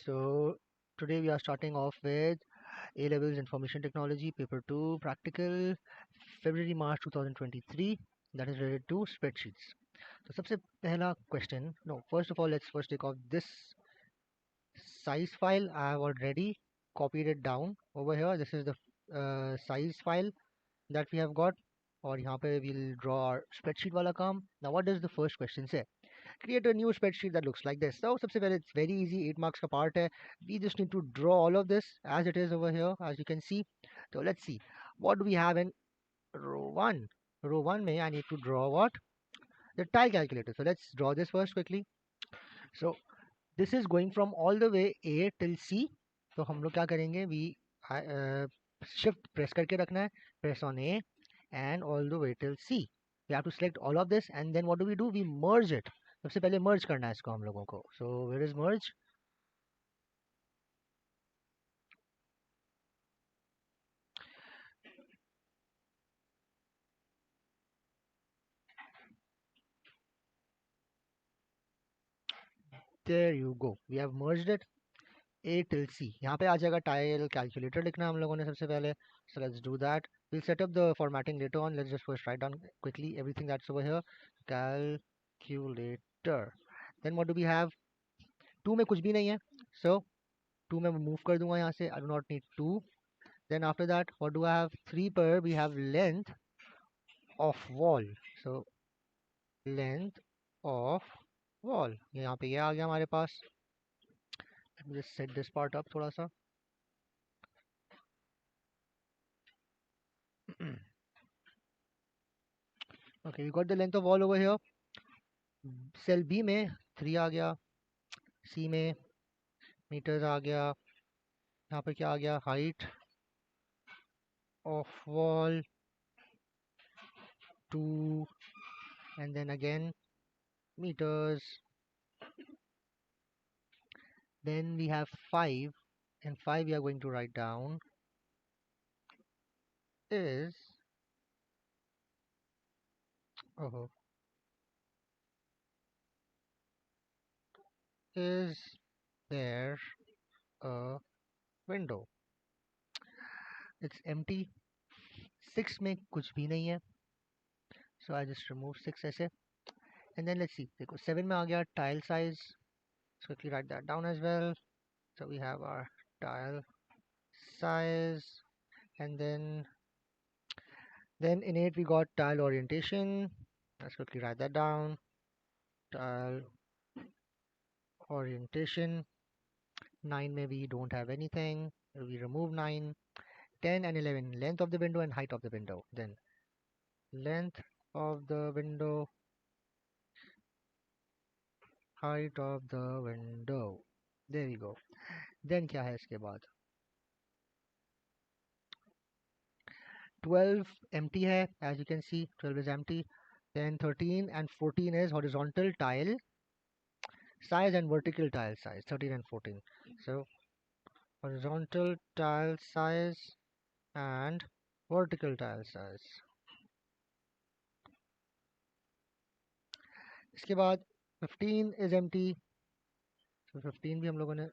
So today we are starting off with A Levels Information Technology Paper 2 Practical February March 2023 that is related to spreadsheets. So सबसे पहला question, no, first of all let's first take off this size file. I have already copied it down over here. This is the size file that we have got और यहाँ पे we'll draw our spreadsheet वाला काम. Now what does the first question say? Create a new spreadsheet that looks like this. So सबसे पहले it's very easy, 8 marks का part है. We just need to draw all of this as it is over here, as you can see. So let's see what do we have in row 1. Row 1 में I need to draw what? The tile calculator. So let's draw this first quickly. So this is going from all the way A till C. तो हम लोग क्या करेंगे? We shift press करके रखना है. Press on A and all the way till C. We have to select all of this and then what do? We merge it. सबसे पहले merge करना है इसको हम लोगों को. So where is merge? There you go. We have merged it. A till C. यहाँ पे आ जाएगा tile calculator लिखना है हम लोगों ने सबसे पहले. So let's do that. We'll set up the formatting later on. Let's just first write down quickly everything that's over here. Calculator. Then what do we have? 2 में कुछ भी नहीं है. So 2 में move कर दूंगा यहाँ से. I do not need 2. Then after that, what do I have? 3 per we have length of wall. So length of wall. यहाँ पे ये आ गया हमारे पास. Let me just set this part up थोड़ा सा. Okay, we got the length of wall over here. Cell B में 3 आ गया. C में meters आ गया. यहाँ पे क्या आ गया? Height of wall 2 and then again meters. Then we have 5 and 5 we are going to write down is oh, is there a window? It's empty. 6 में कुछ भी नहीं है. So I just remove 6 ऐसे. And then let's see. देखो 7 में आ गया tile size. Let's quickly write that down as well. So we have our tile size and then in 8 we got tile orientation. Let's quickly write that down. Tile orientation. 9 may we don't have anything. We remove 9. 10 and 11 length of the window and height of the window. Then length of the window, height of the window. There we go. Then क्या है इसके बाद? 12 empty है, as you can see 12 is empty. Then 13 and 14 is horizontal tile size and vertical tile size. 13 and 14. So horizontal tile size and vertical tile size. इसके बाद 15 is empty. So 15 भी हम लोगों ने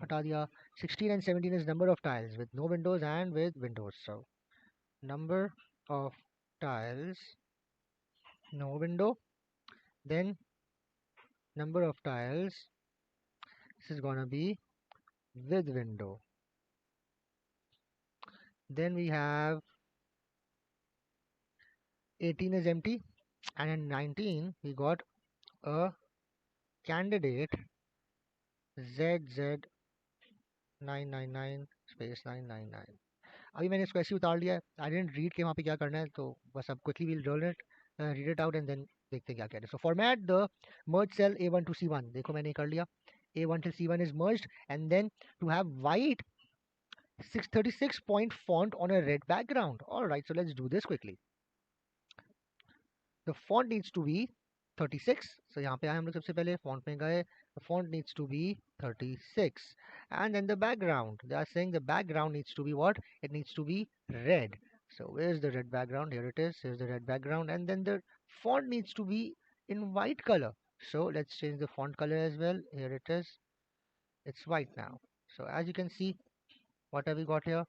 हटा दिया. 16 and 17 is number of tiles with no windows and with windows. So number of tiles, no window. Then number of tiles, this is gonna be with window. Then we have 18 is empty, and in 19 we got a candidate ZZ999 space 999. अभी मैंने इसको ऐसे ही उतार लिया है. आई didn't read के वहाँ पे क्या करना है, तो बस अब quickly we'll read it out and then देखते हैं क्या कह रहे हैं. So format the merge cell A1 to C1. देखो मैंने कर लिया. A1 till C1 is merged and then to have white 636 point font on a red background. Alright, so let's do this quickly. The font needs to be 36. So यहाँ पे आए हम लोग सबसे पहले font में गए. The font needs to be 36. And then the background. They are saying the background needs to be what? It needs to be red. So where's the red background? Here it is. Here's the red background. And then the font needs to be in white color. So let's change the font color as well. Here it is. it's white now. So as you can see, what have we got here?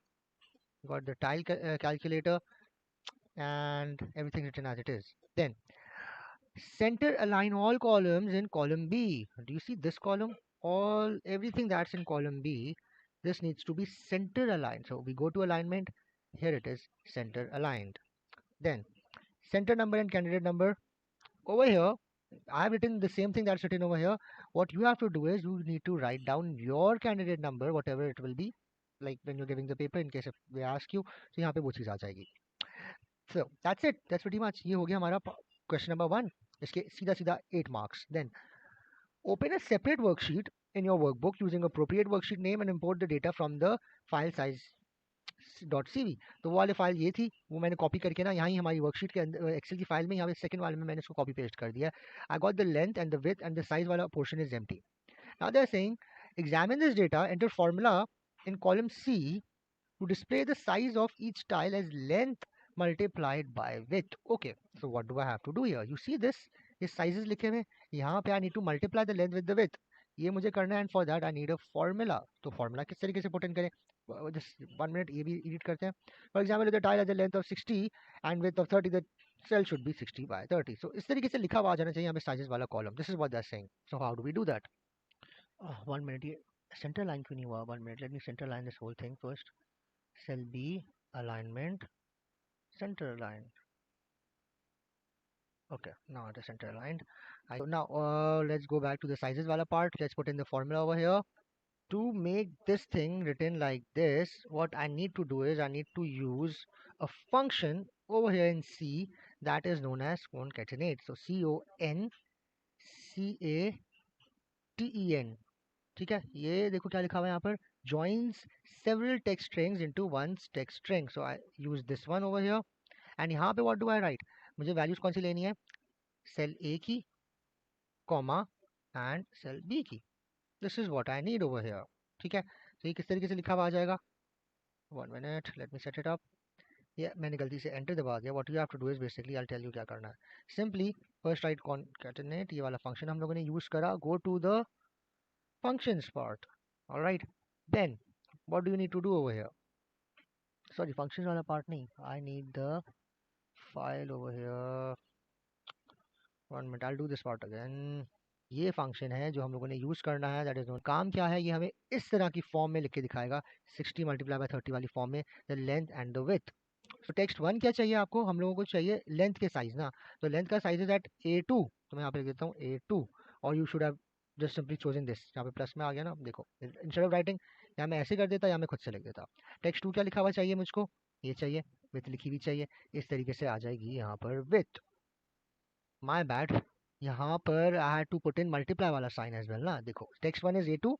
We got the calculator and everything written as it is. Then center align all columns in column B. Do you see this column? Everything that's in column B, this needs to be center aligned. So we go to alignment. Here it is, center aligned. Then center number and candidate number. Over here, I have written the same thing that's written over here. What you have to do is you need to write down your candidate number, whatever it will be, like when you're giving the paper in case if they ask you. So यहाँ पे वो चीज़ आ जाएगी. So that's it. That's pretty much. ये हो गया हमारा question number 1. इसके सीधा सीधा 8 marks. Then open a separate worksheet in your workbook using appropriate worksheet name and import the data from the file size .cv. तो वो वाले फाइल ये थी, वो मैंने कॉपी करके ना यहाँ ही हमारी वर्कशीट के अंदर एक्सेल की फाइल में यहाँ पे सेकंड वाले में मैंने इसको कॉपी पेस्ट कर दिया. I got the length and the width and the size वाला portion is empty. Now they are saying examine this data, enter formula in column C to display the size of each tile as length multiplied by width. Okay, so what do I have to do here? You see this, ये sizes लिखे हुए यहाँ पे I need to multiply the length with the width. ये मुझे करना है and for that I need a formula. तो formula किस तरीके से put in करें? Just 1 minute ये भी edit करते हैं. For example, if the tile has a length of 60 and width of 30, the cell should be 60 by 30. So इस तरीके से लिखा हुआ आ जाना चाहिए हमें sizes वाला column. This is what they're saying. So how do we do that? 1 minute, ये center line क्यों नहीं हुआ? 1 minute, let me center line this whole thing first. Cell B, alignment, center aligned. Okay, now it is center aligned. So now let's go back to the sizes wala part. Let's put in the formula over here. To make this thing written like this, what I need to do is I need to use a function over here in C that is known as concatenate. So CONCATEN. ठीक है, ये देखो क्या लिखा हुआ है यहाँ पर, joins several text strings into one text string. So I use this one over here and यहाँ पे what do I write? मुझे values कौन सी लेनी है? Cell A की, comma and cell B की. This is what I need over here. ठीक है, तो ये किस तरीके से लिखा हुआ आ जाएगा? 1 minute, let me set it up. Yeah, मैंने गलती से enter दबा दिया. What you have to do is basically I'll tell you क्या करना है. Simply first write concatenate, ये वाला function हम लोगों ने use करा. Go to the functions part. All right. Then what do you need to do over here? Sorry, functions वाला part नहीं. I need the file over here. 1 minute, I'll do this part again. ये function है जो हम लोगों ने use करना है. That is known. काम क्या है, ये हमें इस तरह की फॉर्म में लिख के दिखाएगा 60 मल्टीप्लाई बाय 30 वाली फॉर्म में, the length and the width. तो टेक्स्ट 1 क्या चाहिए आपको? हम लोगों को चाहिए लेंथ के साइज ना. तो लेंथ का साइज इज एट A2. तो मैं यहाँ पे लिख देता हूँ A2 और you should have just simply chosen this. यहाँ पे प्लस में आ गया ना, देखो इंस्टेड ऑफ राइटिंग यहाँ मैं ऐसे कर देता या मैं खुद से लिख देता. टेक्स्ट 2 क्या लिखा हुआ चाहिए मुझको? ये चाहिए, विथ लिखी हुई चाहिए. इस तरीके से आ जाएगी यहाँ पर विथ. माय बैड, यहाँ पर I had to put in multiply वाला साइन एज वेल ना. देखो टेक्स्ट 1 इज A2,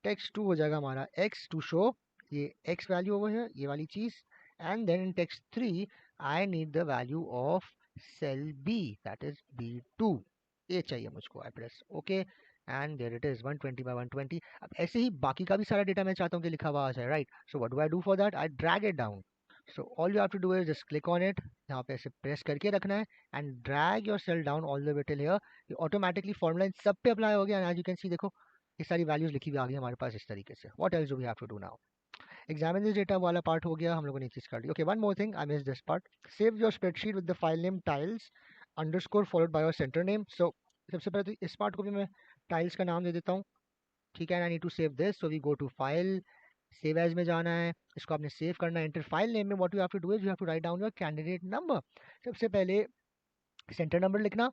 टेक्स्ट 2 हो जाएगा हमारा x टू शो ये x वैल्यू ओवर है, ये वाली चीज. And then in text 3 I need the value of cell B, that is B2. ये चाहिए मुझको. I press okay and there it is 120 by 120. अब ऐसे ही बाकी का भी सारा डेटा मैं चाहता हूँ कि लिखा हुआ आ जाए, right. So what do I do for that? I drag it down. So all you have to do is just click on it. यहाँ पे ऐसे प्रेस करके रखना है and drag your cell down all the way till here. ये automatically formula इन सब पे apply हो गया and as you can see देखो ये सारी values लिखी हुई आ गई हमारे पास इस तरीके से. What else do we have to do now? Examine this data वाला part हो गया, हम लोगों ने चीज कर दी. Okay, one more thing, I missed this part. Save your spreadsheet with the file name tiles underscore followed by your center name. So सबसे पहले तो इस part को भी मैं tiles का नाम दे देता हूँ. ठीक है, I need to save this. So we go to file, save as में जाना है, इसको आपने सेव करना है. एंटर फाइल नेम में what you have to do is you have to write down your candidate number. सबसे पहले सेंटर नंबर लिखना,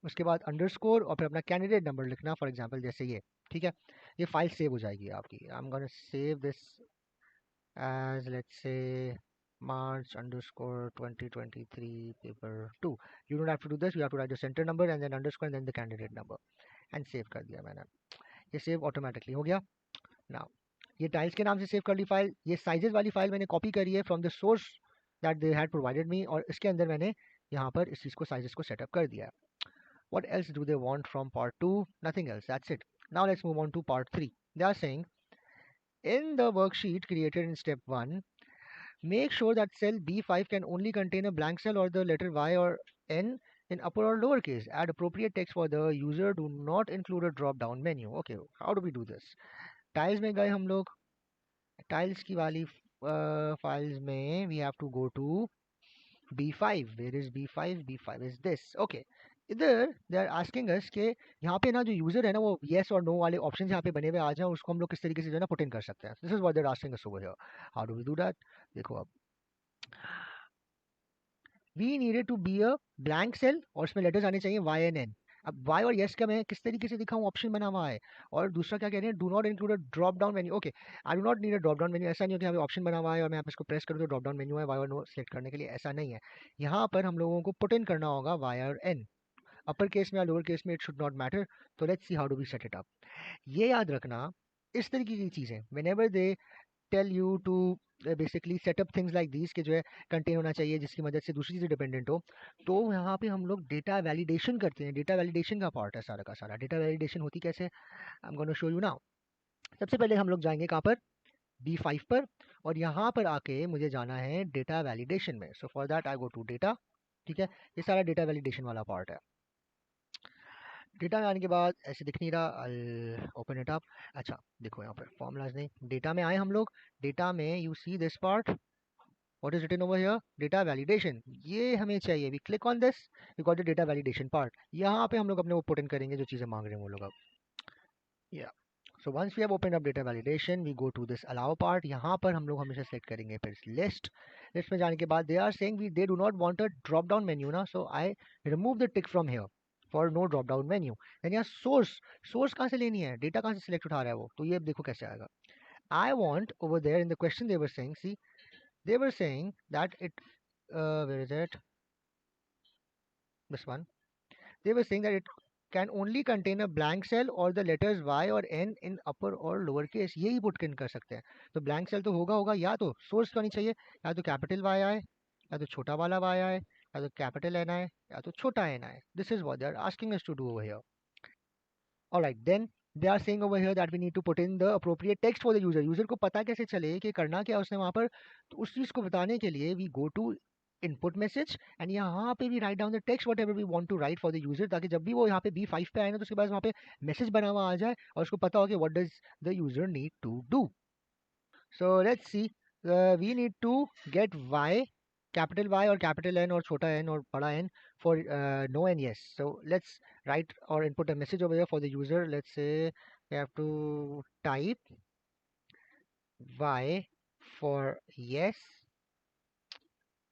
उसके बाद अंडरस्कोर और फिर अपना कैंडिडेट नंबर लिखना. फॉर एग्जांपल जैसे ये, ठीक है, ये फाइल सेव हो जाएगी आपकी. I am gonna save this as let's say March underscore 2023 paper 2. You don't have to do this. You have to write the center number and then underscore and then the candidate number and save कर दिया मैंने. ये save automatically हो गया. Now ये tiles के नाम से सेव कर ली फाइल. ये साइजेस वाली फाइल मैंने कॉपी करी है from the source that they had provided me और इसके अंदर मैंने यहाँ पर इस चीज़ को साइजेस को सेटअप कर दिया है. What else do they want from part 2? Nothing else. That's it. Now let's move on to part 3. They are saying in the worksheet created in step 1, make sure that cell B5 can only contain a blank cell or the letter Y or N in upper or lowercase. Add appropriate text for the user. Do not include a drop down menu. Okay, how do we do this? Tiles में गए हम लोग, tiles की वाली files में we have to go to B5. Where is B5? B5 is this. Okay. इधर दे are asking अस कि यहाँ पे ना जो यूजर है ना वो येस और नो वाले ऑप्शन यहाँ पे बने हुए आ जाए, उसको हम लोग किस तरीके से जो है ना पुट इन कर सकते हैं. This is what they are asking us over here. How do we do that? देखो अब we needed to be a blank cell और उसमें लेटर्स आने चाहिए वाई एन एन. अब वाई और यस का मैं किस तरीके से दिखाऊं, ऑप्शन बना हुआ है. और दूसरा क्या कह रहे हैं, do not include a drop down menu. Okay, I do not need a drop down menu. ऐसा नहीं हो कि यहाँ पे ऑप्शन बना हुआ है और मैं यहाँ पे इसको प्रेस करूँ तो ड्रॉप डाउन मेन्यू है वाई और नो सेलेक्ट करने के लिए, ऐसा नहीं है. यहाँ पर हम लोगों को पुट इन करना होगा वाई और एन. अपर केस में या लोअर केस में इट शुड नॉट मैटर. तो let's see how do we set it up. ये याद रखना, इस तरीके की चीज़ें whenever they tell you to basically setup things like these के जो है कंटेन होना चाहिए जिसकी मदद से दूसरी चीज़ें डिपेंडेंट हो, तो यहाँ पे हम लोग डेटा वैलिडेशन करते हैं. डेटा वैलिडेशन का पार्ट है सारा का सारा. डेटा वैलिडेशन होती कैसे, आई am gonna show you now. सबसे पहले हम लोग जाएंगे कहाँ पर, B5 पर, और यहाँ पर आके मुझे जाना है डेटा वैलिडेशन में. So for that I go to data. ठीक है, ये सारा डेटा वैलिडेशन वाला पार्ट है. डेटा में आने के बाद ऐसे दिख नहीं रहा, ओपन इट अप. अच्छा देखो यहाँ पर फॉर्मूलाज नहीं, डेटा में आए हम लोग. डेटा में you see this part, what is written over here, data validation. ये हमें चाहिए. We click on this, we got the data validation part. यहाँ पे हम लोग अपने वो पुट इन करेंगे जो चीज़ें मांग रहे हैं वो लोग. अब या so once we have open up data validation we go to this allow part. यहाँ पर हम लोग हमेशा सेलेक्ट करेंगे फिर लिस्ट. लिस्ट में जाने के बाद they are saying we they do not want a drop down menu ना, so I remove the tick from here for no drop down menu. Then यहाँ सोर्स, सोर्स कहाँ से लेनी है, डेटा कहाँ से सिलेक्ट उठा रहा है वो, तो ये देखो कैसे आएगा. I want over there in the question they were saying, see they were saying that it where is it, this one, they were saying that it can only contain a blank cell or the letters y or n in upper or lower case. यही put in कर सकते हैं. तो blank cell तो होगा होगा, या तो सोर्स तो नहीं चाहिए, या तो कैपिटल वाई आए, या तो छोटा वाला वाई आए, या तो कैपिटल एन आए, या तो छोटा एन आए. This is what they are asking us to do over here. Alright then they are saying over here that we need to put in the appropriate text for the user. User को पता कैसे चले कि करना क्या उसने वहां पर, तो उस चीज को बताने के लिए we go to input message and यहाँ पे भी write down the text whatever we want to write for the user, ताकि जब भी वो यहाँ पे B5 पे आए ना तो उसके पास वहाँ पे मैसेज बना हुआ आ जाए और उसको पता हो कि what does the user need to do. So let's see, we need to get y, capital Y or capital N और छोटा n और बड़ा N for no and yes. So let's write or input a message over here for the user. Let's say we have to type Y for yes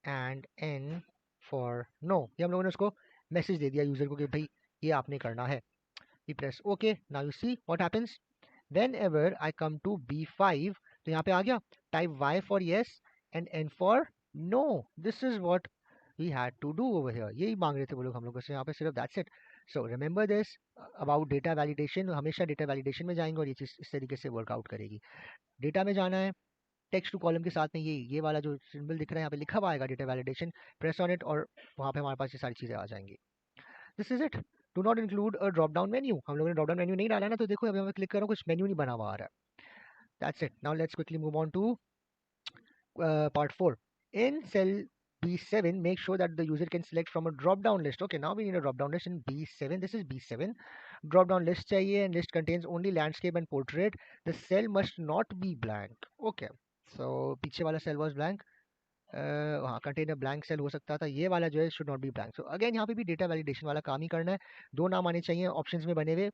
and N for no. ये हम लोगों ने उसको message दे दिया user को कि भाई ये आपने करना है. We press OK. Now you see what happens. Whenever I come to B5, तो यहाँ पे आ गया, type Y for yes and N for no. This is what we had to do over here. यही मांग रहे थे वो लोग हम लोगों से यहाँ पे सिर्फ. that's it. So remember this about data validation. हमेशा data validation में जाएंगे और ये चीज़ इस तरीके से वर्कआउट करेगी. डेटा में जाना है, टेक्स्ट टू कॉलम के साथ में ये वाला जो सिंबल दिख रहा है यहाँ पे लिखा हुआ आएगा data validation. Press on it और वहाँ पे हमारे पास ये सारी चीज़ें आ जाएंगी. This is it. Do not include a drop down menu. हम लोगों ने ड्रॉप डाउन मेन्यू नहीं डाला ना, तो देखो अभी मैं क्लिक कर रहा हूँ कुछ मेन्यू नहीं बना हुआ आ रहा है. That's it. Now let's quickly move on to part 4. In cell B7, make sure that the user can select from a drop-down list. Okay, now we need a drop-down list in B7. This is B7. Drop-down list चाहिए and list contains only landscape and portrait. The cell must not be blank. Okay, so पीछे वाला cell was blank. हाँ, container blank cell हो सकता था, ये वाला जो है should not be blank. So again यहाँ पे भी डेटा वैलिडेशन वाला काम ही करना है. दो नाम आने चाहिए ऑप्शंस में बने हुए,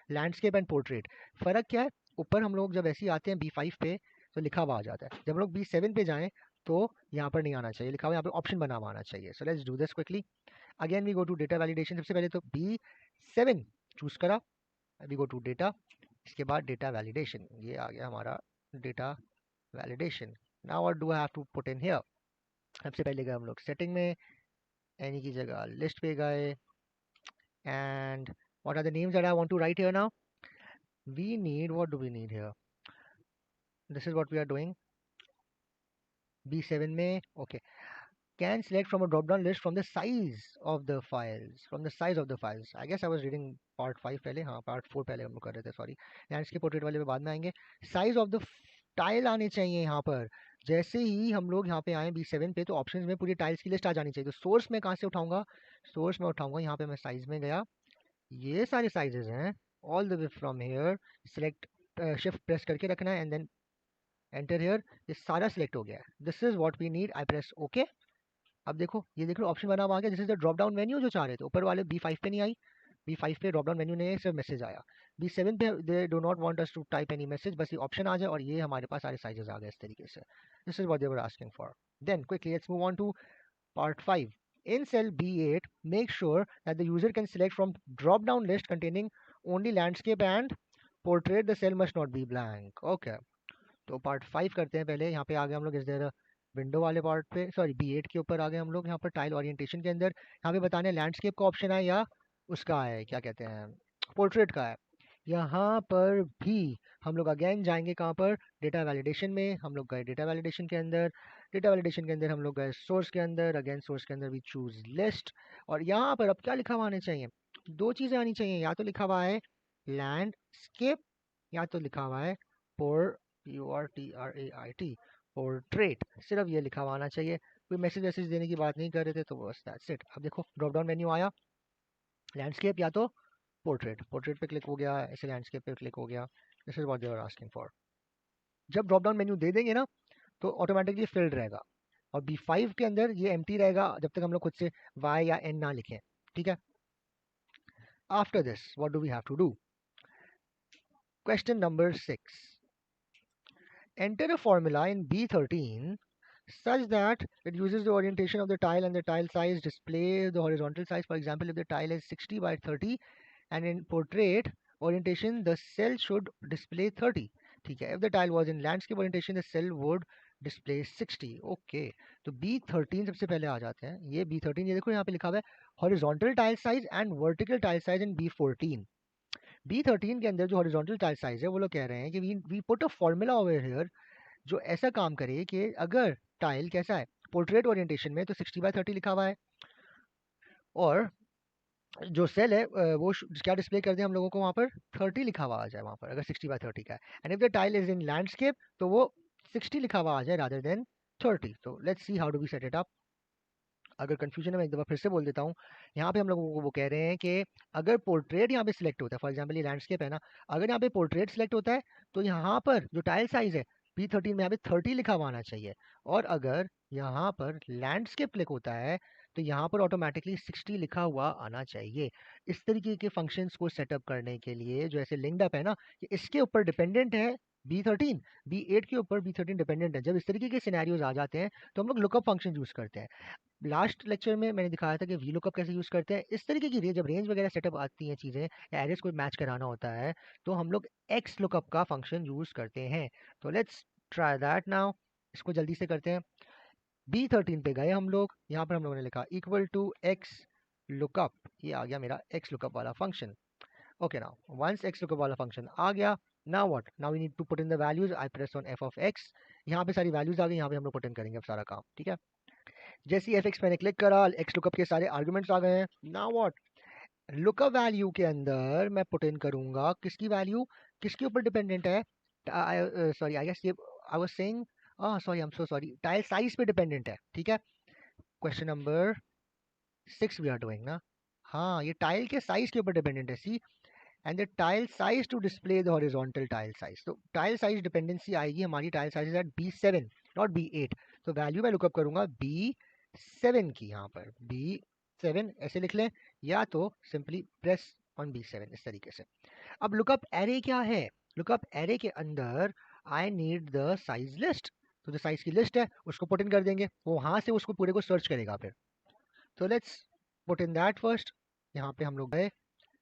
लैंडस्केप एंड पोर्ट्रेट. फर्क क्या है, ऊपर हम लोग जब ऐसे ही आते हैं B5 पे तो लिखा हुआ आ जाता है, जब हम लोग B7 पे जाएं तो यहाँ पर नहीं आना चाहिए लिखा हुआ, यहाँ पे ऑप्शन बना हुआ आना चाहिए. So let's do this quickly. Again we go to data validation. सबसे पहले तो B7 चूज करा, वी गो टू डेटा, इसके बाद डेटा वैलिडेशन. ये आ गया हमारा data validation. Now what do I have to put in here. सबसे पहले गए हम लोग सेटिंग में, एनी की जगह लिस्ट पे गए, and what are the names that I want to write here now. We need, what do we need here, this is what we are doing. B7 में okay, can select from a drop down list from the size of the files, from the size of the files. I guess I was reading part 5 पहले, हाँ part 4 पहले हम लोग कर रहे थे, sorry. Landscape portrait वाले पे बाद में आएंगे. साइज ऑफ द टाइल आने चाहिए यहाँ पर. जैसे ही हम लोग यहाँ पे आए B7 पे तो ऑप्शंस में पूरी टाइल्स की लिस्ट आ जानी चाहिए. तो सोर्स में कहाँ से उठाऊंगा, सोर्स में उठाऊंगा यहाँ पे, मैं साइज में गया, ये सारे साइजेस हैं, all the way from here, select shift press करके रखना है एंड देन एंटर हियर, ये सारा सिलेक्ट हो गया है। This is what we need, I press okay. अब देखो ये देख लो ऑप्शन बना हुआ आ गया, this is the drop down menu जो चाह रहे थे। ऊपर वाले B5 पे नहीं आई, B5 पे ड्रॉप डाउन मेन्यू नहीं है, सिर्फ मैसेज आया। B7 पे they do not want us to type any message, बस ये ऑप्शन आ जाए और ये हमारे पास सारे साइजेस आ गए इस तरीके से। This is what they were asking for. Then quickly let's move on to part 5. In cell B8, make sure that the user can select from drop-down list containing only landscape and portrait. The cell must not be blank. Okay. तो part 5 करते हैं पहले। यहाँ पे आ गए हम लोग इस देर विंडो वाले पार्ट पे, सॉरी B8 के ऊपर आ गए हम लोग। यहाँ पर टाइल ओरिएंटेशन के अंदर यहाँ पे बताने लैंडस्केप का ऑप्शन है या उसका है क्या कहते हैं पोर्ट्रेट का है। यहाँ पर भी हम लोग अगेन जाएंगे कहाँ पर, डेटा वैलिडेशन में। हम लोग गए डेटा वैलिडेशन के अंदर, डेटा वैलिडेशन के अंदर हम लोग गए सोर्स के अंदर, अगेन सोर्स के अंदर भी चूज लिस्ट। और यहाँ पर अब क्या लिखा हुआ आने चाहिए, दो चीज़ें आनी चाहिए, या तो लिखा हुआ है लैंडस्केप या तो लिखा हुआ है PORTRAIT पोर्ट्रेट। सिर्फ ये लिखा हुआ आना चाहिए, कोई मैसेज वैसेज देने की बात नहीं कर रहे थे, तो बस दैट्स इट। अब देखो ड्रॉप डाउन मेन्यू आया, लैंडस्केप या तो पोर्ट्रेट, पोर्ट्रेट पे क्लिक हो गया, ऐसे लैंडस्केप पे क्लिक हो गया। This is what they are asking for. जब ड्रॉप डाउन मेन्यू दे देंगे ना तो ऑटोमेटिकली फिल्ड रहेगा, और B5 के अंदर ये एम्प्टी रहेगा जब तक हम लोग खुद से Y या N ना लिखें, ठीक है। After this what do we have to do, question number 6, enter a formula in B13 such that it uses the orientation of the tile and the tile size display the horizontal size. For example, if the tile is 60 by 30 and in portrait orientation the cell should display 30, ठीक है। If the tile was in landscape orientation the cell would display 60. Okay, तो B13 सबसे पहले आ जाते हैं। ये B13 ये देखो यहाँ पे लिखा हुआ है horizontal tile size and vertical tile size in B14। B13 के अंदर जो हॉरिजॉन्टल टाइल साइज है वो लोग कह रहे हैं कि we put a formula over here जो ऐसा काम करे कि अगर टाइल कैसा है पोर्ट्रेट ओरिएंटेशन में तो 60 बाय 30 लिखा हुआ है, और जो सेल है वो क्या डिस्प्ले कर दे हम लोगों को वहाँ पर 30 लिखा हुआ आ जाए वहाँ पर, अगर 60 बाय 30 का है। And if the tile is in landscape तो वो 60 लिखा हुआ आ जाए रादर देन 30। तो let's see how do we set it up. अगर कंफ्यूजन है मैं एक दफ़ा फिर से बोल देता हूँ। यहाँ पे हम लोगों को वो कह रहे हैं कि अगर पोर्ट्रेट यहाँ पे सिलेक्ट होता है, फॉर एग्जाम्पल ये लैंडस्केप है ना, अगर यहाँ पे पोर्ट्रेट सिलेक्ट होता है तो यहाँ पर जो टाइल साइज है B13 में यहाँ पे 30 लिखा हुआ आना चाहिए, और अगर यहाँ पर लैंडस्केप क्लिक होता है तो यहाँ पर ऑटोमेटिकली 60 लिखा हुआ आना चाहिए। इस तरीके के फंक्शंस को सेटअप करने के लिए जो ऐसे लिंक्ड अप है ना, कि इसके ऊपर डिपेंडेंट है B13, B8 के ऊपर B13 डिपेंडेंट है। जब इस तरीके के सिनेरियोज आ जाते हैं तो हम लोग लुकअप फंक्शन यूज करते हैं। लास्ट लेक्चर में मैंने दिखाया था कि वी लुकअप कैसे यूज़ करते हैं। इस तरीके की जब रेंज वगैरह सेटअप आती हैं चीज़ें या एरेस को मैच कराना होता है तो हम लोग एक्स लुकअप का फंक्शन यूज़ करते हैं। तो लेट्स ट्राई दैट नाउ, इसको जल्दी से करते हैं। B13 पे गए हम लोग, यहाँ पर हम लोगों ने लिखा इक्वल टू एक्स लुकअप, ये आ गया मेरा एक्स लुकअप वाला function. Okay, now once X lookup वाला फंक्शन आ गया, now what, now we need to put in the values. I press on f of x, यहाँ पे सारी वैल्यूज आ गई, यहाँ पे हम लोग पुट इन करेंगे अब सारा काम, ठीक है। जैसे ही fx मैंने क्लिक करा, एक्स लुकअप के सारे आर्गुमेंट्स आ गए हैं। नाउ व्हाट, लुकअप वैल्यू के अंदर मैं पुट इन करूंगा किसकी वैल्यू, किसके ऊपर डिपेंडेंट है, सॉरी आई गेस ये I was saying, sorry I am so sorry, tile size पे डिपेंडेंट है, ठीक है। Question number 6 we are doing ना, हाँ ये टाइल के साइज के ऊपर डिपेंडेंट है। See and the tile size to display the horizontal tile size, तो टाइल साइज डिपेंडेंसी आएगी हमारी, tile size is at B7 not B8, तो वैल्यू मैं लुकअप करूंगा B7 की, यहाँ पर B7 ऐसे लिख लें, या तो सिंपली प्रेस ऑन B7 इस तरीके से। अब लुकअप एरे क्या है, लुकअप एरे के अंदर आई नीड द साइज लिस्ट, तो जो साइज की लिस्ट है उसको पुट इन कर देंगे, वो वहां से उसको पूरे को सर्च करेगा फिर। तो let's put in that first. यहाँ पे हम लोग गए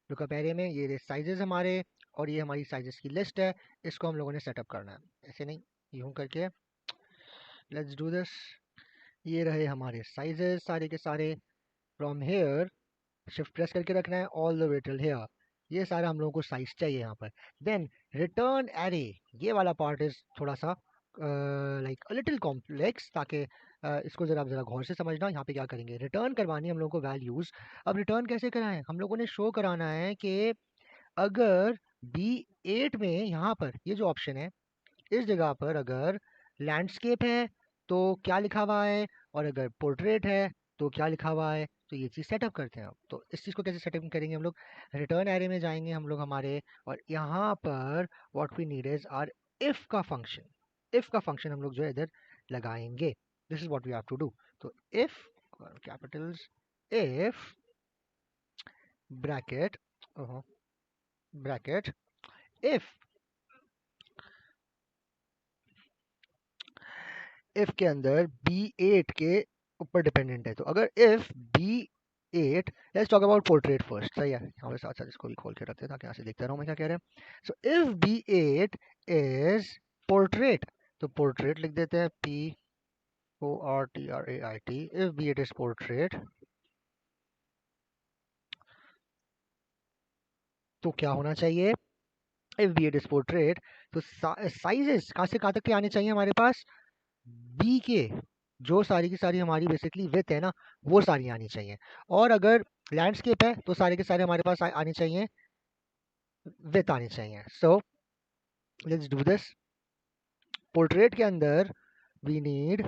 लुकअप एरे में, ये साइजेस हमारे और ये हमारी साइजेस की लिस्ट है, इसको हम लोगों ने सेटअप करना है, ऐसे नहीं यूं करके। Let's do this. ये रहे हमारे साइजेस सारे के सारे, फ्रॉम हेयर शिफ्ट प्रेस करके रखना है all the way till here, ये सारा हम लोगों को साइज चाहिए यहाँ पर। देन रिटर्न एरे, ये वाला पार्ट इज थोड़ा सा लाइक अ लिटिल कॉम्प्लेक्स, ताकि इसको जरा जरा गौर से समझना। यहाँ पे क्या करेंगे, रिटर्न करवानी है हम लोगों को वैल्यूज। अब रिटर्न कैसे कराएं, हम लोगों ने शो कराना है कि अगर B8 में यहाँ पर ये जो ऑप्शन है इस जगह पर अगर लैंडस्केप है तो क्या लिखा हुआ है, और अगर पोर्ट्रेट है तो क्या लिखा हुआ है। तो तो ये चीज़ सेटअप करते हैं। तो इस चीज़ को कैसे सेटअप करेंगे हम लोग, रिटर्न एरे में जाएंगे हम लोग हमारे, और यहाँ पर what we need is our if का फंक्शन। इफ का फंक्शन हम लोग जो है इधर लगाएंगे। This is what we have to do. तो if capitals if bracket bracket if के अंदर B8 के ऊपर डिपेंडेंट है। तो अगर if B8, let's talk about portrait first, सही है, यहाँ पे साथ साथ इसको भी खोल के रखते हैं ताकि यहाँ से देखता रहूँ मैं क्या कह रहे हैं। So if B8 is portrait, तो पोर्ट्रेट लिख देते हैं PORTRAIT। If B8 is portrait तो क्या होना चाहिए, इफ B8 इज पोर्ट्रेट तो साइजेस कहाँ से कहाँ तक के आने चाहिए हमारे पास, बी के जो सारी की सारी हमारी बेसिकली विथ है ना, वो सारी आनी चाहिए। और अगर लैंडस्केप है तो सारे के सारे हमारे पास आने चाहिए, विथ आने चाहिए। So let's do this. Portrait के अंदर we need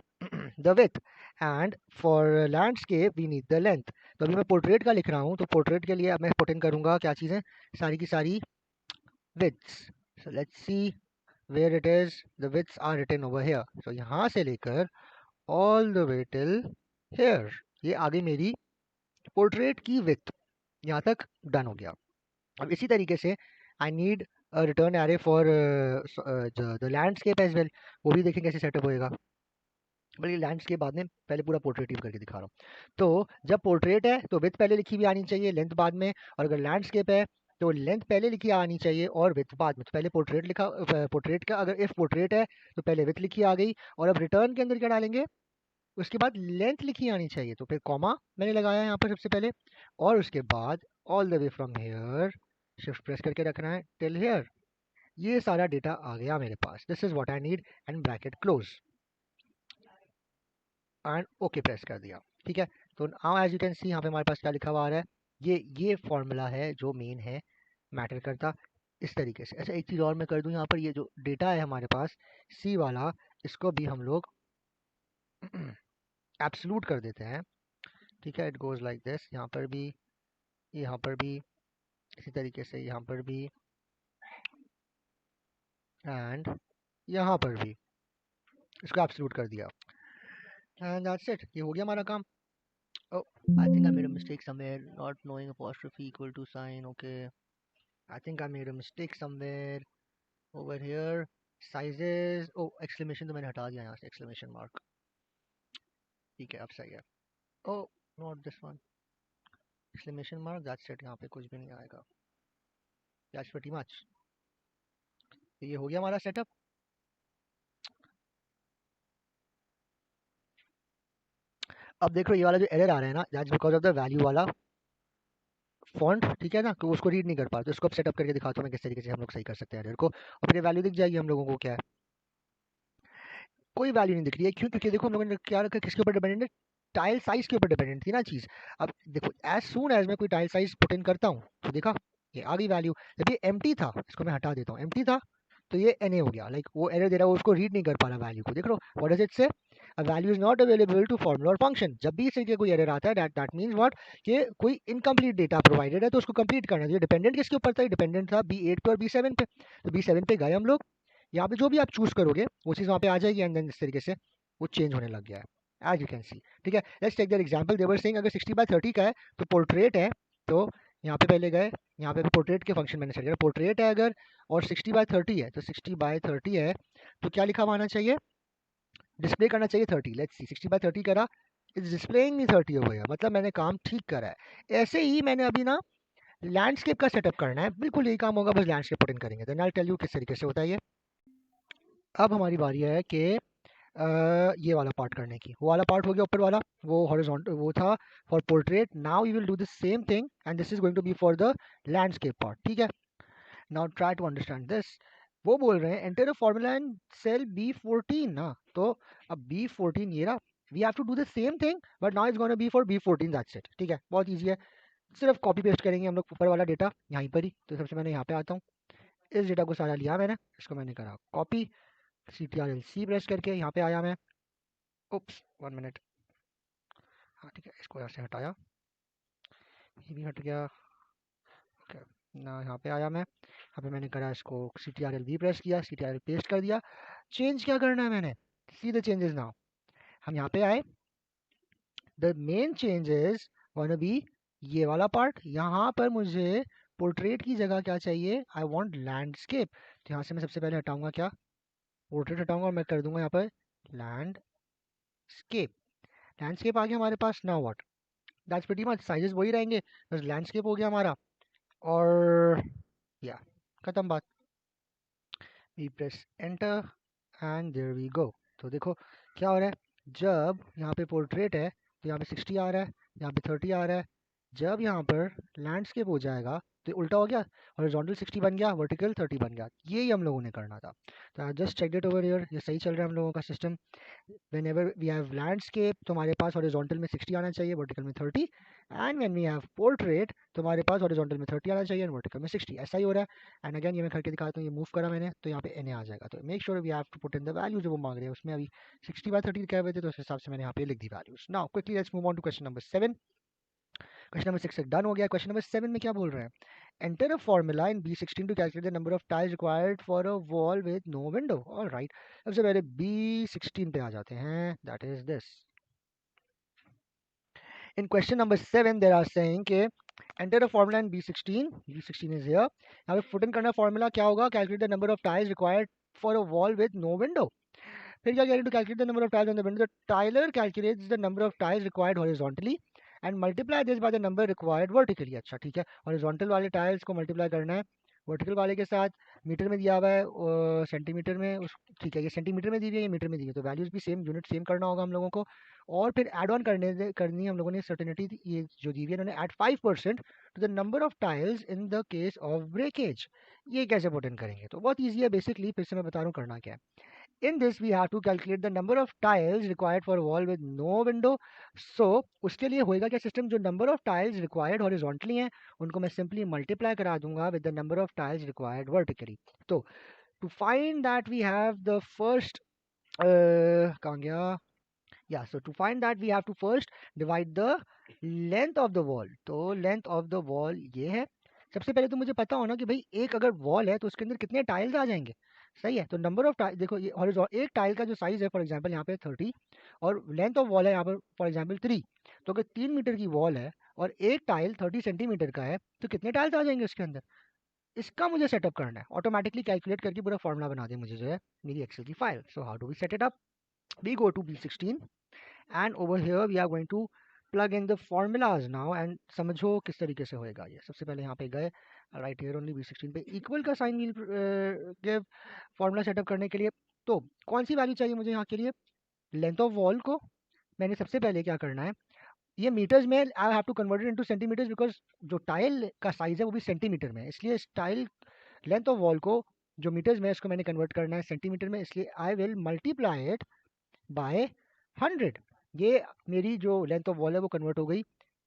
the width, and for landscape we need the length. तो अभी मैं पोर्ट्रेट का लिख रहा हूँ, तो पोर्ट्रेट के लिए अब मैं पुट इन करूंगा क्या चीज़ें, सारी की सारी widths. So let's see where it is, the widths are written over here. So यहाँ से लेकर all the way till here, ये आगे मेरी पोर्ट्रेट की विथ, यहाँ तक डन हो गया। अब इसी तरीके से I need return array for the landscape as well, वो भी देखें कैसे सेटअप होएगा। बल्कि लैंडस्केप बाद में, पहले पूरा पोर्ट्रेट यूज करके दिखा रहा हूँ। तो जब पोर्ट्रेट है तो विथ पहले लिखी हुई आनी चाहिए, लेंथ बाद में, और अगर लैंडस्केप है तो लेंथ पहले लिखी आनी चाहिए और विथ बाद में। तो पहले पोर्ट्रेट लिखा, पोर्ट्रेट का अगर इफ पोर्ट्रेट है तो पहले विथ लिखी आ गई, और अब रिटर्न के अंदर क्या डालेंगे, उसके बाद लेंथ लिखी आनी चाहिए। तो फिर कॉमा मैंने लगाया यहाँ पर सबसे पहले, और उसके बाद all the way from here, shift press करके रखना है टिल हेयर। ये सारा डेटा आ गया मेरे पास, this is what I need, and bracket close, and okay press कर दिया। ठीक है, तो now as you can see यहाँ पे हमारे पास क्या लिखा हुआ आ रहा है, ये फॉर्मूला है जो मेन है, मैटर करता इस तरीके से। अच्छा, एक चीज़ और मैं कर दूँ यहाँ पर, ये जो डेटा है हमारे पास सी वाला, इसको भी हम लोग एब्सोल्यूट कर देते हैं। ठीक है, इट गोज लाइक दिस, यहाँ पर भी, यहाँ पर भी, इसी तरीके से यहाँ पर भी, एंड यहाँ पर भी इसको एब्सोल्यूट कर दिया, एंड दैट्स इट, ये हो गया हमारा काम। Oh, I think I made a mistake somewhere, not knowing apostrophe equal to sign. Okay, I think I made a mistake somewhere over here. Sizes, oh, exclamation तो मैंने हटा दिया यहाँ से, exclamation mark। ठीक है, अब सही है। Oh, not this one, exclamation mark, that's it, यहाँ पे कुछ भी नहीं आएगा। That's pretty much। तो ये हो गया हमारा सेटअप। अब देखो ये वाला जो एरर आ रहा है ना, that's because of the value वाला फॉन्ट। ठीक है ना, तो उसको रीड नहीं कर पा, तो इसको अब सेटअप करके दिखाता हूँ मैं किस तरीके से हम लोग सही कर सकते हैं एरर को, और फिर वैल्यू दिख जाएगी हम लोगों को क्या है। कोई वैल्यू नहीं दिख रही है, क्यों, क्योंकि देखो हम लोगों ने क्या रखा, किसके ऊपर डिपेंडेंट है, टाइल साइज के ऊपर डिपेंडेंट थी ना चीज़। अब देखो एज सून एज मैं कोई टाइल साइज पुट इन करता हूँ तो देखा ये आ गई वैल्यू। जब ये एम्प्टी था, इसको मैं हटा देता हूँ, एम्प्टी था तो ये एन ए हो गया, लाइक वो एरर दे रहा है, वो उसको रीड नहीं कर पा रहा वैल्यू को। देख लो what does it say, a value is not available to formula और फंक्शन। जब भी इस तरीके का कोई एरर आता है, दैट मींस व्हाट, कि कोई इनकम्प्लीट डेटा प्रोवाइडेड है, तो उसको कंप्लीट करना है। ये डिपेंडेंट किसके ऊपर था, डिपेंडेंट था B8 पे और B7 पे। तो B7 पे गए हम लोग, यहाँ पे जो भी आप चूज करोगे वो चीज़ वहाँ पे आ जाएगी, एंड देन इस तरीके से वो चेंज होने लग गया है, एज यू कैन सी। ठीक है, let's take that example, they were saying अगर 60/30 का है तो पोर्ट्रेट है, तो यहाँ पे पहले गए, यहाँ पे भी पोर्ट्रेट के फंक्शन मैंने सेट किया, पोर्ट्रेट है अगर और 60/30 है, तो 60/30 है तो क्या लिखा हुआ आना चाहिए, डिस्प्ले करना चाहिए 30। लेट्स सी, 60/30 करा, इट्स डिस्प्लेइंग मी 30 हो गया, मतलब मैंने काम ठीक करा है। ऐसे ही मैंने अभी ना लैंडस्केप का सेटअप करना है, बिल्कुल यही काम होगा, बस लैंडस्केप पुट इन करेंगे, देन आई टेल यू किस तरीके से होता है ये। अब हमारी बारी है कि ये वाला पार्ट करने की, वो वाला पार्ट हो गया ऊपर वाला, वो हॉरिजॉन्टल वो था for portrait. Now you will do the same thing and this is going to be for the landscape part. ठीक है, now try to understand this. वो बोल रहे हैं enter a formula and cell B14 ना, तो अब B14 ये रहा, we have to do the same thing but now is gonna be for B14, that's it. ठीक है, बहुत ईजी है, सिर्फ कॉपी पेस्ट करेंगे हम लोग ऊपर वाला डेटा यहीं पर ही। तो सबसे मैंने यहाँ पे आता हूँ, इस डेटा को सारा लिया मैंने, इसको मैंने करा कॉपी, CTRL C प्रेस करके यहाँ पे आया मैं, उप्स 1 मिनट, हाँ ठीक है, इसको यहाँ से हटाया, ये भी हट गया। ओके ना, यहाँ पे आया मैं, यहाँ पे मैंने करा इसको CTRL V प्रेस किया, CTRL पेस्ट कर दिया। चेंज क्या करना है मैंने, सी द चेंजेस नाउ। हम यहाँ पे आए, the main change is gonna B ये वाला पार्ट। यहाँ पर मुझे पोर्ट्रेट की जगह क्या चाहिए, आई वांट लैंडस्केप। तो यहाँ से मैं सबसे पहले हटाऊंगा क्या, पोर्ट्रेट हटाऊंगा और मैं कर दूंगा यहाँ पर लैंडस्केप। लैंडस्केप आ गया हमारे पास। Now what, that's pretty much, sizes वही रहेंगे, बस लैंडस्केप हो गया हमारा। और या खत्म बात। We press enter and there we go. तो देखो क्या हो रहा है, जब यहाँ पे पोर्ट्रेट है तो यहाँ पे 60 आ रहा है, यहाँ पे 30 आ रहा है। जब यहाँ पर लैंडस्केप हो जाएगा तो उल्टा हो गया, हॉरिजॉन्टल 60 बन गया, वर्टिकल 30 बन गया। यही हम लोगों ने करना था। तो just check it over here, ये सही चल रहा है हम लोगों का system. whenever we have landscape तो हमारे पास horizontal में 60 आना चाहिए, vertical में 30, and when we have portrait तो हमारे पास horizontal में 30 आना चाहिए और vertical में 60। ऐसा ही हो रहा है। एंड अगेन ये मैं करके दिखाता हूँ, ये मूव करा मैंने तो यहाँ पे NA आ जाएगा। तो make sure we have to put in the value जो वो मांग रहे हैं। उसमें अभी 60/30 कह हुए थे, तो उस हिसाब से मैंने यहाँ पे लिख दी values. Now quickly let's move on to question number 7। Question number 6 done हो गया। क्वेश्चन नंबर 7 में क्या बोल रहे हैं, enter a formula in B16 to calculate the number of tiles required for a wall with no window। all right, सबसे पहले B16 पे आ जाते हैं, that is this। in question number 7 they are saying कि enter a formula in B16, B16 is here। यहाँ पे put in करना formula क्या होगा, calculate the number of tiles required for a wall with no window। फिर क्या कह रहे हैं, to calculate the number of tiles on the window, the tiler calculates the number of tiles required horizontally and multiply this by the number required vertically। अच्छा ठीक है, horizontal वाले tiles को multiply करना है वर्टिकल वाले के साथ। मीटर में दिया हुआ है, सेंटीमीटर में उस, ठीक है ये सेंटीमीटर में दी हुई है, ये मीटर में दी हुई है, तो वैल्यूज भी सेम, यूनिट सेम करना होगा हम लोगों को। और फिर ऐड ऑन करनी है हम लोगों ने सर्टेनिटी, ये जो दी हुई है उन्होंने, add 5% to the number of tiles in the case of breakage. ये कैसे पुट इन करेंगे, तो बहुत ईजी है बेसिकली, फिर से मैं बता रहा हूँ करना क्या है। In this we have to calculate the number of tiles required for a wall with no window। So उसके लिए होएगा क्या सिस्टम, जो number of tiles required horizontally हैं उनको मैं simply multiply करा दूंगा with the number of tiles required vertically। तो to find that we have the first कहाँ गया, yeah, so to find that we have to first divide the length of the wall। तो length of the wall ये है। सबसे पहले तो मुझे पता होना कि भाई एक अगर वॉल है तो उसके अंदर कितने टाइल्स आ जाएंगे। सही है, तो नंबर ऑफ टाइल देखो, ये हॉरिजॉन्टल एक टाइल का जो साइज है फॉर एग्जांपल यहाँ पे 30 और लेंथ ऑफ वॉल है यहाँ पर फॉर एग्जांपल 3। तो अगर 3 मीटर की वॉल है और एक टाइल 30 सेंटीमीटर का है तो कितने टाइल्स आ जाएंगे उसके अंदर। इसका मुझे सेटअप करना है, ऑटोमेटिकली कैलकुलेट करके पूरा फॉर्मूला बना दे मुझे जो है मेरी एक्सेल की file. So how do we set it up, we go to B16 and over here we are going to plug in the formulas now and समझो किस तरीके से होएगा ये। सबसे पहले यहाँ पे गए, राइट हियर ओनली B16 पे इक्वल का sign will give formula setup करने के लिए। तो कौन सी वैल्यू चाहिए मुझे यहाँ के लिए, लेंथ ऑफ वॉल को मैंने सबसे पहले क्या करना है, ये मीटर्स में I have to convert it into centimetres because जो टाइल का साइज है वो भी सेंटीमीटर में है, इसलिए इस टाइल लेंथ ऑफ वॉल को जो मीटर्स में इसको मैंने कन्वर्ट करना है सेंटीमीटर में, इसलिए I will multiply it by 100। ये मेरी जो लेंथ ऑफ वॉल है वो कन्वर्ट हो गई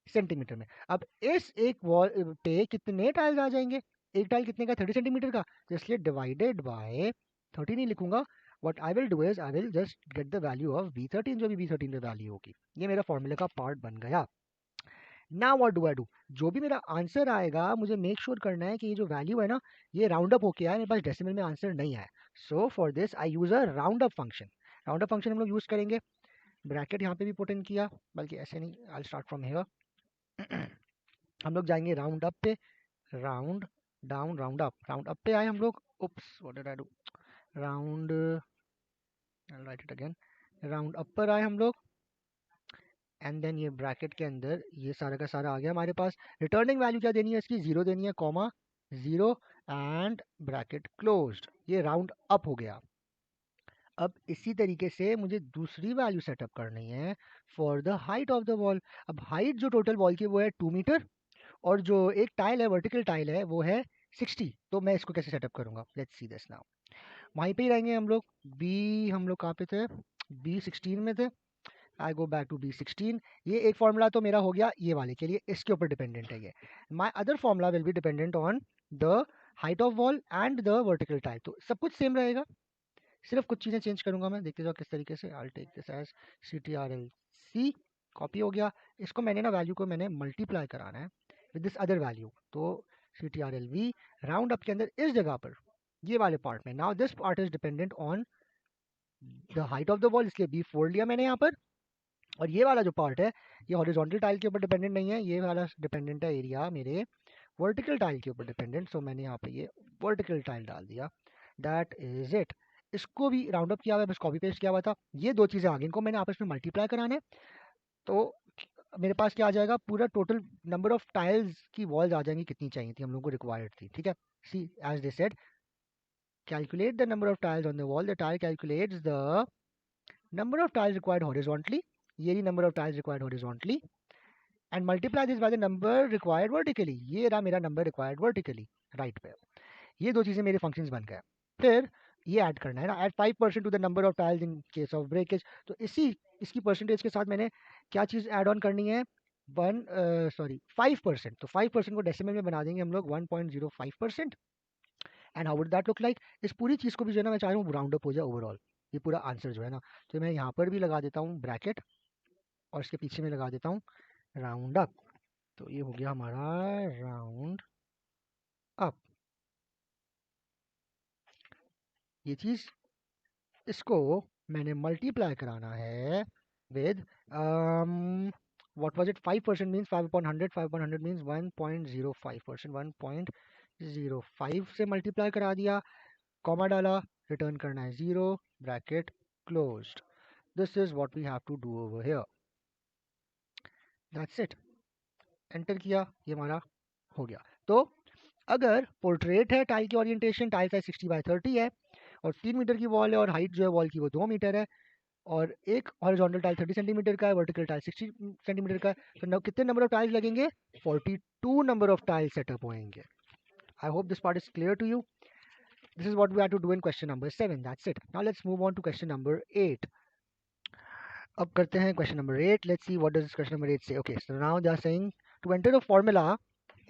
सेंटीमीटर में। अब इस एक वॉल पे कितने टाइल्स आ जाएंगे, एक टाइल कितने का, 30 सेंटीमीटर का, तो इसलिए डिवाइडेड बाय 30 नहीं लिखूंगा। What I will do is I will just get the value of B13 जो भी B13 पे वैल्यू होगी। ये मेरा फॉर्मूले का पार्ट बन गया। Now what do I do, जो भी मेरा आंसर आएगा मुझे मेक श्योर करना है कि ये जो वैल्यू है ना ये राउंड अप होके आए, मेरे पास डेसिमल में आंसर नहीं आया। So for this I use a round up function. Round up function हम लोग यूज करेंगे, ब्रैकेट यहाँ पे भी पुट इन किया, बल्कि ऐसे नहीं, आई स्टार्ट फ्रॉम हियर। हम लोग जाएंगे राउंड अप पे, round down round up, round up पे आए हम लोग, oops what did I do, round, I write it again, round up पर आए हम लोग। एंड देन ये ब्रैकेट के अंदर ये सारा का सारा आ गया हमारे पास। रिटर्निंग वैल्यू क्या देनी है इसकी, 0 देनी है, कॉमा 0 एंड ब्रैकेट क्लोज्ड। ये राउंड अप हो गया। अब इसी तरीके से मुझे दूसरी वैल्यू सेटअप करनी है for the height of the wall. अब हाइट जो टोटल वॉल की वो है 2 मीटर और जो एक टाइल है वर्टिकल टाइल है वो है 60। तो मैं इसको कैसे सेटअप करूंगा, लेट्स सी दिस नाउ। वहीं पे ही रहेंगे हम लोग, हम लोग कहाँ पे थे, B16 में थे। आई गो बैक टू B16। ये एक फॉर्मूला तो मेरा हो गया ये वाले के लिए, इसके ऊपर डिपेंडेंट है ये। My other formula will be dependent on the height of wall and the vertical tile. तो सब कुछ सेम रहेगा, सिर्फ कुछ चीज़ें चेंज करूंगा मैं, देखते जाओ किस तरीके से। I take this as CTRL C, copy हो गया। इसको मैंने ना वैल्यू को मैंने मल्टीप्लाई कराना है, विद दिस अदर वैल्यू। तो CTRLV राउंड अप के अंदर इस जगह पर ये वाले पार्ट में, now this part is dependent on the height of the wall, इसलिए B फोल्ड लिया मैंने यहाँ पर। और ये वाला जो पार्ट है ये हॉरिजॉन्टल टाइल के ऊपर डिपेंडेंट नहीं है, ये वाला डिपेंडेंट है एरिया मेरे वर्टिकल टाइल के ऊपर डिपेंडेंट, सो मैंने यहाँ पे ये वर्टिकल टाइल डाल दिया। That is it. इसको भी राउंड अप किया हुआ है, बस कॉपी पेस्ट किया हुआ था। ये दो चीज़ें आ गई, इनको मैंने आपस में मल्टीप्लाई कराना है, तो मेरे पास क्या आ जाएगा, पूरा टोटल नंबर ऑफ टाइल्स की वॉल्स आ जाएंगी कितनी चाहिए थी हम लोगों को, रिक्वायर्ड थी। ठीक है, see as they said calculate the number of tiles on the wall, the tile calculates the number of tiles required horizontally, ये रही number of tiles required horizontally, and multiply this by the number required vertically, ये रहा मेरा number required vertically right पे। ये दो चीज़ें मेरे फंक्शंस बन गए। फिर ये ऐड करना है ना, add 5% to the number of tiles in case of breakage, तो इसकी परसेंटेज के साथ मैंने क्या चीज़ ऐड ऑन करनी है, 5%, तो 5% को डेसिमल में बना देंगे हम लोग 1.05%। And how would that look like, इस पूरी चीज़ को भी जो है ना मैं चाह रहा हूँ राउंड अप हो जाए ओवरऑल, ये पूरा आंसर जो है ना, तो मैं यहाँ पर भी लगा देता हूँ ब्रैकेट और इसके पीछे में लगा देता हूँ राउंड अप, तो ये हो गया हमारा राउंड अप। ये चीज़ इसको मैंने मल्टीप्लाई कराना है with what was it, 5% means 5/100, 5/100 means 1.05%, 1.05 से मल्टीप्लाई करा दिया, कॉमा डाला, रिटर्न करना है 0, bracket closed. This is what we have to do over here, that's it. Enter किया, ये हमारा हो गया। तो अगर पोर्ट्रेट है, टाइल की ओरिएंटेशन, टाइल साइज 60/30 है और 3 मीटर की वॉल है और हाइट जो है वॉल की वो 2 मीटर है, और एक हॉरिजॉन्टल टाइल 30 सेंटीमीटर का है, वर्टिकल टाइल 60 सेंटीमीटर का है, तो कितने नंबर ऑफ टाइल्स लगेंगे, 42 नंबर ऑफ टाइल सेटअप होंगे। I hope this part is clear to you. This is what we have to do in question number 7. That's it. Now let's move on to question number 8. अब करते हैं question number 8. Let's see what does question number 8 say. Okay, so now they are saying to enter a formula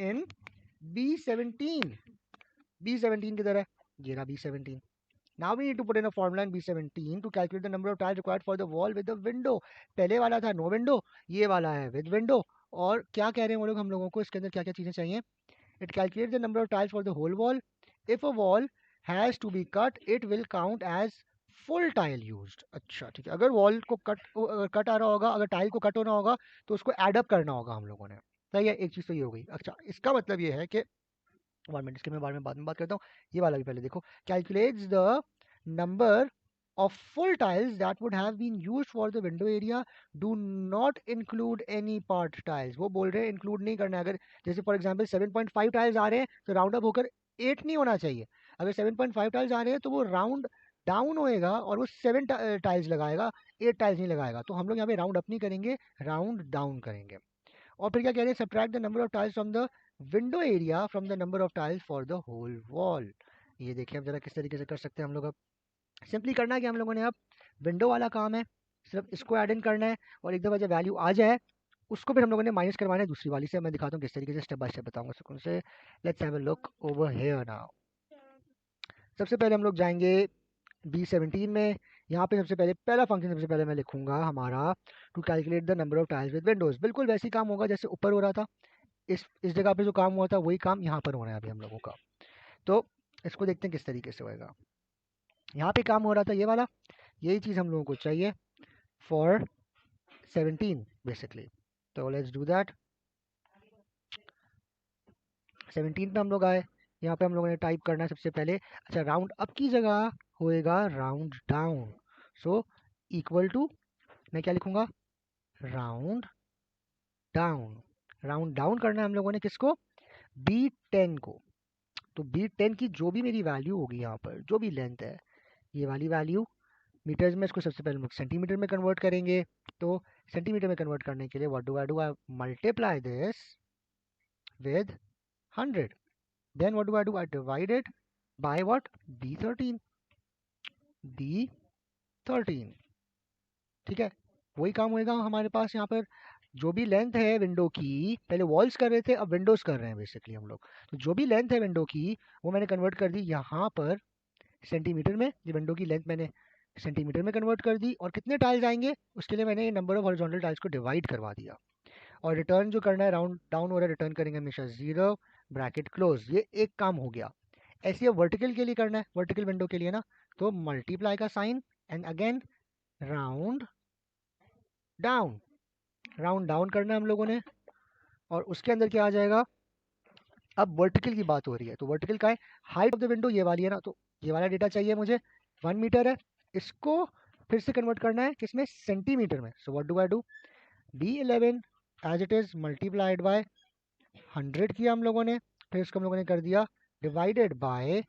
in B17. B17 किधर है? ये रहा B17. Now we need to put in a formula in B17 to calculate the number of tiles required for the wall with the window. पहले वाला था no window, ये वाला है with window। और क्या कह रहे हैं वो लोग हम लोगों को, इसके अंदर क्या क्या चीज़ें चाहिए? It calculates the number of tiles for the whole wall. If a wall has to be cut, it will count as full tile used। अच्छा ठीक है, अगर वॉल को कट आ रहा होगा, अगर टाइल को कट होना होगा तो उसको एड अप करना होगा हम लोगों ने। सही है, एक चीज़ तो ये हो गई। अच्छा, इसका मतलब ये है कि 1 मिनट, इसके मैं बारे में बाद में बात करता हूँ, ये वाला भी पहले देखो। Calculates the number of full tiles that would have been used for the window area, do not include any part tiles। वो बोल रहे हैं इंक्लूड नहीं करना है। अगर जैसे फॉर एग्जांपल 7.5 टाइल्स आ रहे हैं तो राउंड अप होकर 8 नहीं होना चाहिए। अगर 7.5 टाइल्स आ रहे हैं तो वो राउंड डाउन होएगा और वो 7 टाइल्स लगाएगा, 8 टाइल्स नहीं लगाएगा। तो हम लोग यहाँ पे राउंड अप नहीं करेंगे, राउंड डाउन करेंगे। और फिर क्या कह रहे हैं, subtract the number of tiles from the window area from the number of tiles for the whole wall. ये देखिए अब जरा किस तरीके से कर सकते हैं हम लोग। अब सिंपली करना है कि हम लोगों ने अब विंडो वाला काम है, सिर्फ इसको ऐड इन करना है और एक दफा जब वैल्यू आ जाए उसको फिर हम लोगों ने माइनस करवाना है दूसरी वाली से। मैं दिखाता हूँ किस तरीके से, स्टेप बाय स्टेप बताऊंगा सुकून से। Let's have a look over here now. सबसे पहले हम लोग जाएंगे B17 में। यहाँ पे सबसे पहले पहला फंक्शन सबसे पहले मैं लिखूंगा हमारा to calculate the number of tiles with windows. बिल्कुल वैसे ही काम होगा जैसे ऊपर हो रहा था, इस जगह पे जो काम हुआ था वही काम यहाँ पर होना है अभी हम लोगों का। तो इसको देखते हैं किस तरीके से होएगा। यहाँ पे काम हो रहा था ये वाला, यही चीज़ हम लोगों को चाहिए फॉर 17 बेसिकली। तो लेट्स डू दैट। 17 पे हम लोग आए, यहाँ पे हम लोगों ने टाइप करना है सबसे पहले। अच्छा, राउंड अप की जगह होएगा round down, so equal to मैं क्या लिखूंगा, राउंड डाउन। राउंड डाउन करना है हम लोगों ने किसको, B10 को। तो B10 की जो भी मेरी वैल्यू होगी यहाँ पर, जो भी लेंथ है, ये वाली वैल्यू मीटर्स में, इसको सबसे पहले हम लोग सेंटीमीटर में कन्वर्ट करेंगे। तो सेंटीमीटर में कन्वर्ट करने के लिए what do I multiply this with 100। Then what do I divide it by what, B13। B13 ठीक है, वही काम होएगा हमारे पास यहाँ पर। जो भी लेंथ है विंडो की, पहले वॉल्स कर रहे थे अब विंडोज कर रहे हैं बेसिकली हम लोग। तो जो भी लेंथ है विंडो की वो मैंने कन्वर्ट कर दी यहाँ पर सेंटीमीटर में। ये विंडो की लेंथ मैंने सेंटीमीटर में कन्वर्ट कर दी, और कितने टाइल्स आएंगे उसके लिए मैंने नंबर ऑफ हॉरिजॉन्टल टाइल्स को डिवाइड करवा दिया। और रिटर्न जो करना है राउंड डाउन हो रहा है, रिटर्न करेंगे हमेशा 0, ब्रैकेट क्लोज। ये एक काम हो गया। ऐसे ये वर्टिकल के लिए करना है, वर्टिकल विंडो के लिए ना, तो मल्टीप्लाई का sign and again round down, round down करना है हम लोगों ने। और उसके अंदर क्या आ जाएगा, अब वर्टिकल की बात हो रही है, तो वर्टिकल का है हाइट ऑफ द विंडो ये वाली है ना, तो ये वाला डेटा चाहिए मुझे, 1 मीटर है, इसको फिर से कन्वर्ट करना है किसमें, सेंटीमीटर में। So what do I do, B11 as it is multiplied by 100 किया हम लोगों ने, फिर इसको हम लोगों ने कर दिया डिवाइडेड बाय,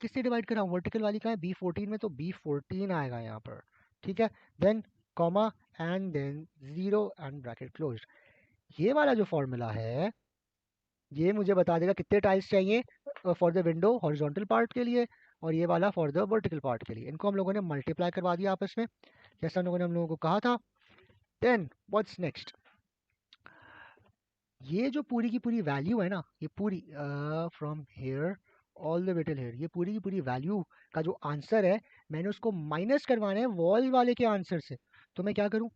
किससे डिवाइड कर रहा हूँ, वर्टिकल वाली का है B14 में, तो B14 आएगा यहाँ पर, ठीक है। Then comma and then 0 and bracket closed. ये वाला जो फॉर्मूला है ये मुझे बता देगा कितने टाइल्स चाहिए for the window horizontal part के लिए, और ये वाला फॉर द वर्टिकल पार्ट के लिए। इनको हम लोगों ने मल्टीप्लाई करवा दिया आपस में, जैसा हम लोगों को कहा था। देन व्हाट्स नेक्स्ट, ये जो पूरी की पूरी वैल्यू है ना, ये पूरी from here all the way till here, ये पूरी की पूरी वैल्यू का जो आंसर है, मैंने उसको माइनस करवाना है वॉल वाले के आंसर से। तो मैं क्या करूं,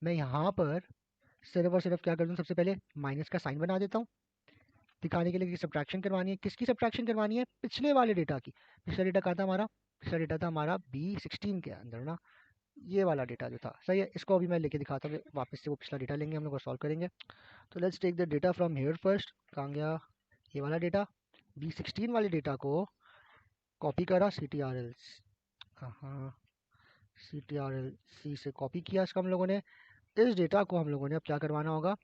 मैं यहाँ पर सिर्फ और सिर्फ क्या कर दूं, सबसे पहले माइनस का साइन बना देता हूँ, दिखाने के लिए कि सब्ट्रैक्शन करवानी है। किसकी सब्ट्रैक्शन करवानी है, पिछले वाले डेटा की। पिछला डेटा कहाँ था हमारा, पिछला डेटा था हमारा B16 के अंदर ना, ये वाला डेटा जो था, सही है। इसको अभी मैं लेके दिखाता हूँ, वापस से वो पिछला डेटा लेंगे हम लोग और सॉल्व करेंगे। तो let's take the data from here first. कहाँ गया ये वाला डेटा, B16 वाले डेटा को कॉपी करा, CTRL, हाँ CTRL C से कॉपी किया इसको हम लोगों ने। इस डेटा को हम लोगों ने अब क्या करवाना होगा,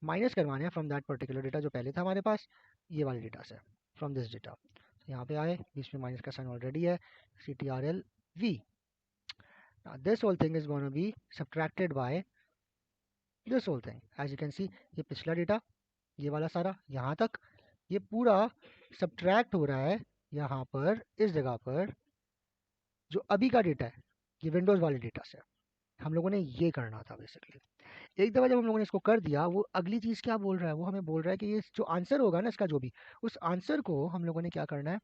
माइनस करवाना है फ्रॉम दैट पर्टिकुलर डेटा जो पहले था हमारे पास, ये वाले डेटा से, फ्रॉम दिस डेटा। यहाँ पे आए, बीच में माइनस का साइन ऑलरेडी है, CTRL V। Now this whole thing is going to be subtracted by this whole thing. As you can see, ये पिछला डेटा, ये वाला सारा यहाँ तक, ये पूरा सब्ट्रैक्ट हो रहा है यहाँ पर इस जगह पर, जो अभी का डेटा है ये विंडोज़ वाले डेटा से। हम लोगों ने ये करना था बेसिकली। एक दफ़ा जब हम लोगों ने इसको कर दिया, वो अगली चीज़ क्या बोल रहा है, वो हमें बोल रहा है कि ये जो आंसर होगा ना इसका, जो भी, उस आंसर को हम लोगों ने क्या करना है,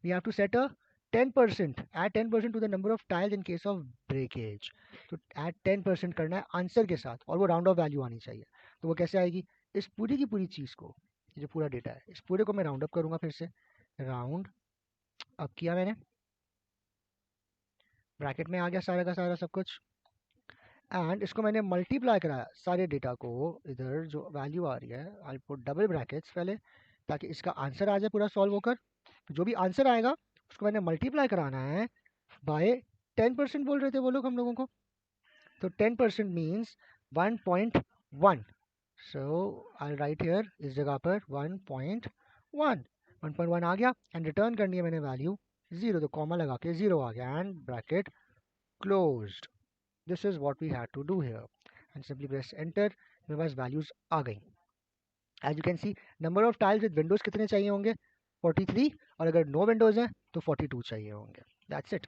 we have to set a 10%, add 10% to the number of tiles in case of breakage. तो ऐड 10% करना है आंसर के साथ, और वो राउंड ऑफ वैल्यू आनी चाहिए। तो वो कैसे आएगी, इस पूरी की पूरी चीज़ को, ये जो पूरा डेटा है इस पूरे को मैं राउंड अप करूँगा, फिर से राउंड अप किया मैंने, ब्रैकेट में आ गया सारा का सारा सब कुछ, एंड इसको मैंने मल्टीप्लाई कराया सारे डेटा को, इधर जो वैल्यू आ रही है आई पुट डबल ब्रैकेट्स पहले, ताकि इसका आंसर आ जाए पूरा सॉल्व होकर। जो भी आंसर आएगा उसको मैंने मल्टीप्लाई कराना है बाय 10%, बोल रहे थे वो लोग हम लोगों को। तो 10% means 1.1, so I right here इस जगह पर 1.1 आ गया, एंड रिटर्न करनी है मैंने वैल्यू 0, तो कॉमा लगा के 0 आ गया and bracket closed. This is what we had to do here, and simply press enter, मेरे पास values आ गई। As you can see, number of tiles with windows कितने चाहिए होंगे, 43, और अगर no windows हैं तो 42 चाहिए होंगे। That's it.